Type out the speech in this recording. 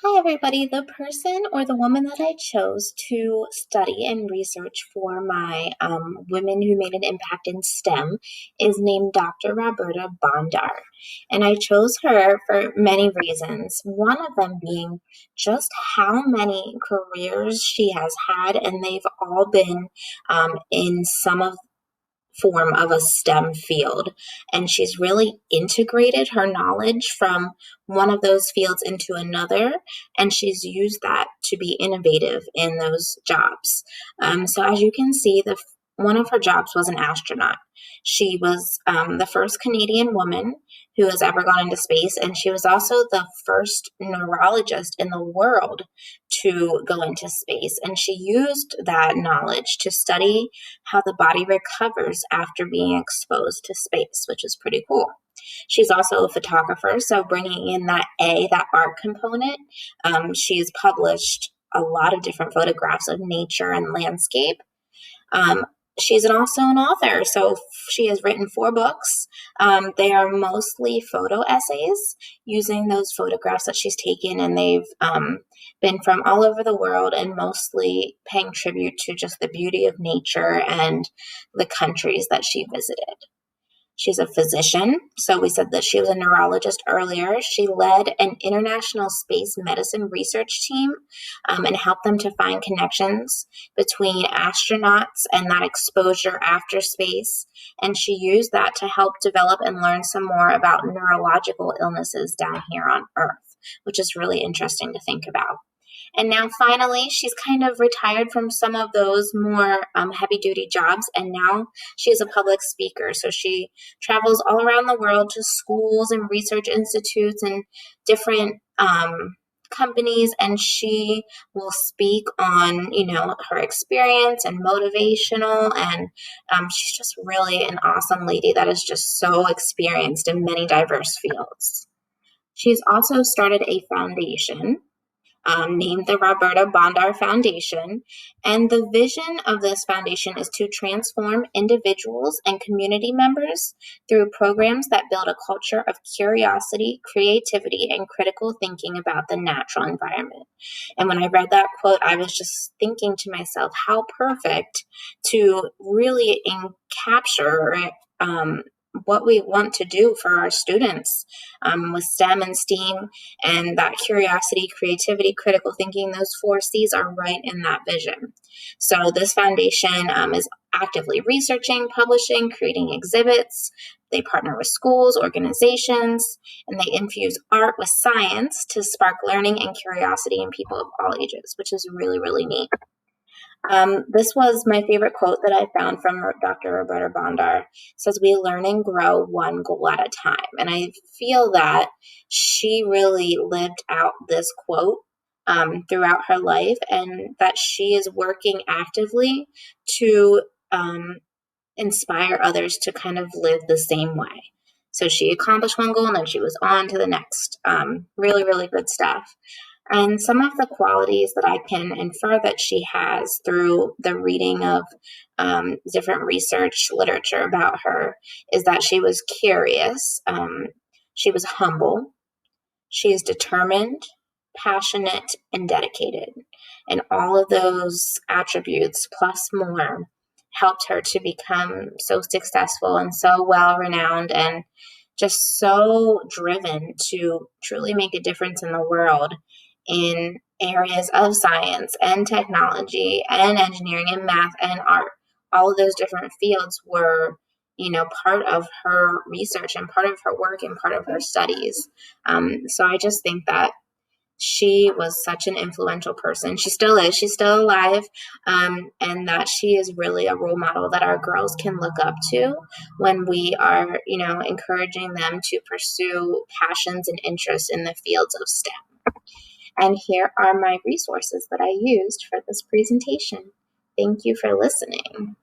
Hi, everybody. The person or the woman that I chose to study and research for my Women Who Made an Impact in STEM is named Dr. Roberta Bondar. And I chose her for many reasons, one of them being just how many careers she has had, and they've all been in some form of a STEM field. And she's really integrated her knowledge from one of those fields into another, and she's used that to be innovative in those jobs. So as you can see, one of her jobs was an astronaut. She was the first Canadian woman who has ever gone into space, and she was also the first neurologist in the world to go into space. And she used that knowledge to study how the body recovers after being exposed to space, which is pretty cool. She's also a photographer, so bringing in that art component. She's published a lot of different photographs of nature and landscape. Um, she's also an author, so she has written 4 books. They are mostly photo essays using those photographs that she's taken, and they've been from all over the world and mostly paying tribute to just the beauty of nature and the countries that she visited. She's a physician. So we said that she was a neurologist earlier. She led an international space medicine research team and helped them to find connections between astronauts and that exposure after space. And she used that to help develop and learn some more about neurological illnesses down here on Earth, which is really interesting to think about. And now finally, she's kind of retired from some of those more heavy duty jobs. And now she is a public speaker. So she travels all around the world to schools and research institutes and different companies. And she will speak on, her experience and motivational. And she's just really an awesome lady that is just so experienced in many diverse fields. She's also started a foundation named the Roberta Bondar Foundation. And the vision of this foundation is to transform individuals and community members through programs that build a culture of curiosity, creativity, and critical thinking about the natural environment. And when I read that quote, I was just thinking to myself, how perfect to really capture what we want to do for our students with STEM and STEAM, and that curiosity, creativity, critical thinking, those 4 C's are right in that vision. So this foundation is actively researching, publishing, creating exhibits. They partner with schools, organizations, and they infuse art with science to spark learning and curiosity in people of all ages, which is really, really neat. This was my favorite quote that I found from Dr. Roberta Bondar. It says, "We learn and grow one goal at a time." And I feel that she really lived out this quote throughout her life, and that she is working actively to inspire others to kind of live the same way. So she accomplished one goal and then she was on to the next. Really, really good stuff. And some of the qualities that I can infer that she has through the reading of different research literature about her is that she was curious, she was humble, she is determined, passionate, and dedicated. And all of those attributes, plus more, helped her to become so successful and so well renowned and just so driven to truly make a difference in the world in areas of science and technology and engineering and math and art. All of those different fields were, part of her research and part of her work and part of her studies. So I just think that she was such an influential person. She still is. She's still alive. And that she is really a role model that our girls can look up to when we are, encouraging them to pursue passions and interests in the fields of STEM. And here are my resources that I used for this presentation. Thank you for listening.